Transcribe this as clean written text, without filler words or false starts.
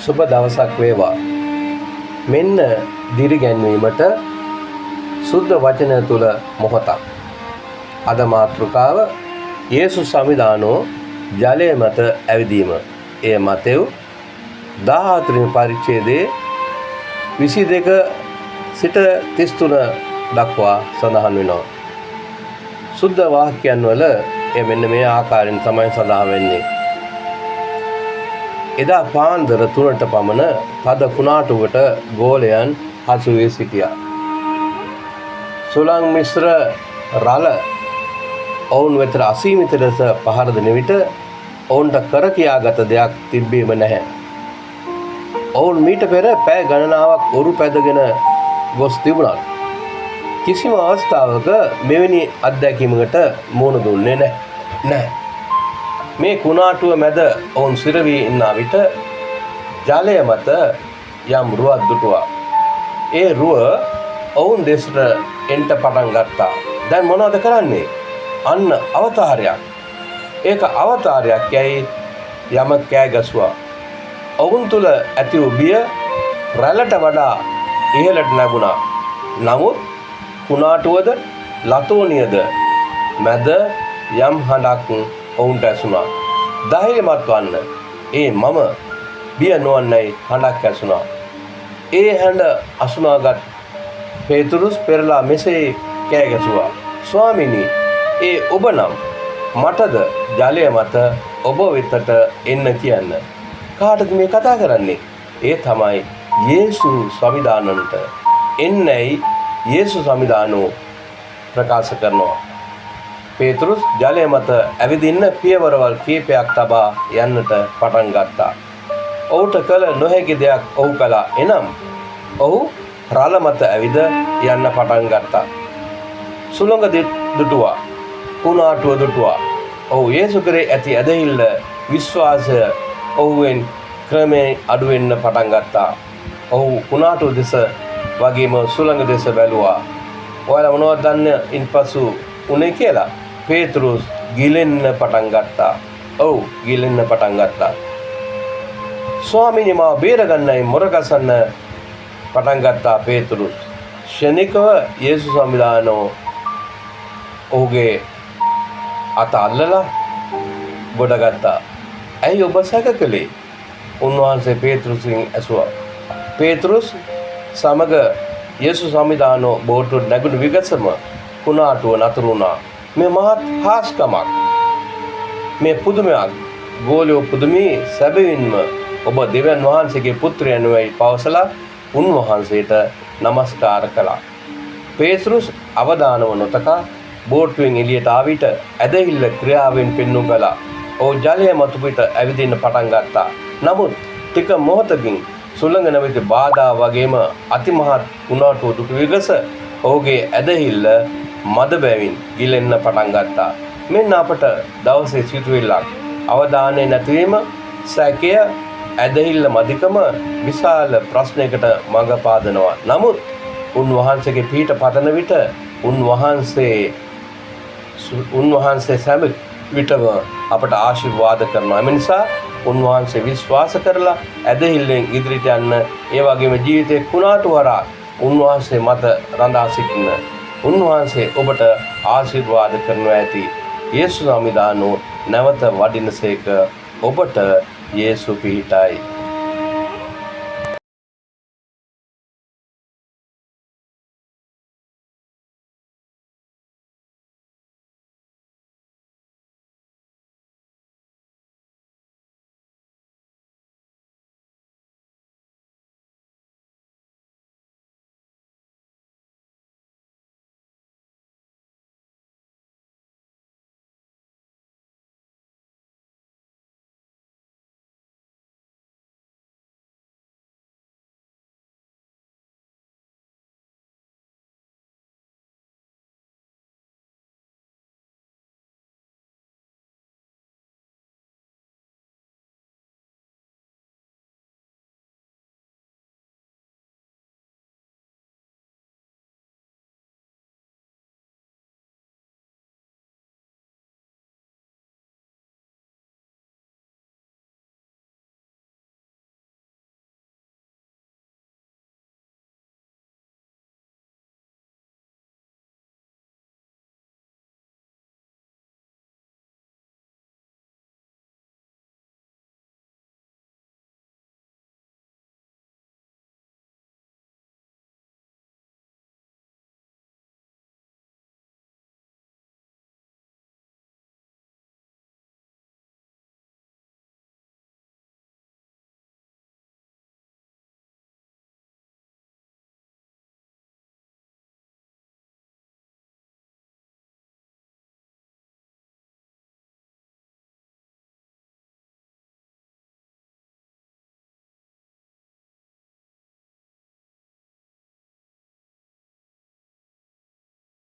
සුබ දවසක් වේවා. මෙන්න දිරිගැන්වීමට සුද්ධ වචනය තුල මොහොතක්. අද මාතෘකාව යේසුස් සමිදානෝ ජලය මත ඇවිදීම. එය මතෙව් 14 වෙනි පරිච්ඡේදයේ 22 සිට 33 දක්වා සඳහන් වෙනවා. සුද්ධ වාක්‍යයන් වල මෙන්න මේ ආකාරයෙන් තමයි සඳහන් වෙන්නේ. එදා පාන්දර 3ට පමණ තද කුණාටුවට ගෝලයන් හසු වී සිටියා. සුළං මිශ්‍ර රළ ඔවුන් වෙත අසීමිත ලෙස පහර දෙන විට ඔවුන්ට කර කියාගත දෙයක් තිබෙම නැහැ. ඔවුන් මීට පෙර පැය ගණනාවක් උරු පැදගෙන ගොස් තිබුණත් කිසිම අවස්ථාවක මෙවැනි අත්දැකීමකට මුහුණ දුන්නේ නැහැ. මේ කුණාටුව මැද ඔවුන් සිරවී ඉන්න විට ජලය මත යම් රුවක් දුටුවා. ඒ රුව ඔවුන් දෙසට එන්න පටන් ගත්තා. දැන් මොනවද කරන්නේ? අන්න අවතාරයක්. ඒක අවතාරයක් යයි යම කෑ ගැසුවා. ඔවුන් තුල ඇති වූ බිය රැළට වඩා ඉහළට නැගුණා. නමුත් කුණාටුවද ලතෝනියද මැද යම් හඬක් ඔවුන්ට ඇසුණා. ධෛර්යමත් වන්න. මම බිය නොවන්නයි හඬක් ඇසුණා. ඒ හඬ අසුනාගත් පේතුරුස් පෙරලා මෙසේ කෑ ගැසුවා. ස්වාමීනි, ඔබ නම් මටද ජලය මත ඔබ වෙතට එන්න කියන්න. කාටද මේ කතා කරන්නේ? ඒ තමයි යේසු සමිදානන්ට. එන්නයි යේසු සමිදානෝ ප්‍රකාශ කරනවා. පේතුරුස් ජලය මත ඇවිදින්න පියවරවල් කීපයක් තබා යන්නට පටන් ගත්තා. ඔහුට කළ නොහැකි දෙයක් ඔහු කළා. එනම් ඔහු රළ මත ඇවිද යන්න පටන් ගත්තා. සුළඟ දුටුවා. කුණාටුව දුටුවා. ඔහු යේසු කරේ ඇති ඇදහිල්ල විශ්වාසය ඔහුෙන් ක්‍රමයෙන් අඩු වෙන්න පටන් ගත්තා. ඔහු කුණාටුව දෙස වගේම සුළඟ දෙස බැලුවා. ඔයාලා මොනවද දන්නේ ඉන්පසු උනේ කියලා? පේතුරුස් ගිලෙන්න පටන් ගත්තා. ගිලෙන්න පටන් ගත්තා. ස්වාමීනි, මාව බේරගන්නයි මොරගසන්න පටන් ගත්තා පේතුරුස්. ක්ෂණිකව යේසුස් සමිදානෝ ඔහුගේ අත අල්ලලා ගොඩගත්තා. ඇයි ඔබ සැක කළේ? උන්වහන්සේ පේතුරුස්ගෙන් ඇසුවා. පේතුරුස් සමග යේසුස් සමිදානෝ බෝට්ටුවට නැගුණු විගසම කුණාටුව නතර වුණා. මේ මහත් හාස්කමක්, මේ පුදුමයක්. ගෝලියෝ පුදුමී. සැබවින්ම ඔබ දෙවියන් වහන්සේගේ පුත්‍රයන් වෙයි පවසලා උන්වහන්සේට නමස්කාර කළා. පේතුරුස් අවදානව නොතකා බෝට්ටුවෙන් එළියට ආවිට ඇදහිල්ල ක්‍රියාවෙන් පෙන්වු කළා. ඔහු ජලය මත පිට ඇවිදින්න පටන් ගත්තා. නමුත් ටික මොහොතකින් සුළඟ නැමැති බාධා වගේම අතිමහත් කුණාටුව දුටු විගස ඔහුගේ ඇදහිල්ල මද බැවින් ගිලෙන්න පටන් ගත්තා. මෙන්න අපට දවසේ සිතුවිල්ලක්. අවධානය නැතිවීම, සැකය, ඇදහිල්ල මදිකම විශාල ප්‍රශ්නයකට මඟ පාදනවා. නමුත් උන්වහන්සේගේ පිහිට පතන විට උන්වහන්සේ සෑම විටම අපට ආශිර්වාද කරනවා. එම නිසා උන්වහන්සේ විශ්වාස කරලා ඇදහිල්ලෙන් ඉදිරියට යන්න, ඒ වගේම ජීවිතේ කුණාටු හරහා උන්වහන්සේ මත රඳා සිටින්න. උන්වහන්සේ ඔබට ආශිර්වාද කරනවා ඇති. යේසුස් සමිදානෝ නැවත වඩිනසේක. ඔබට යේසු පිහිටයි.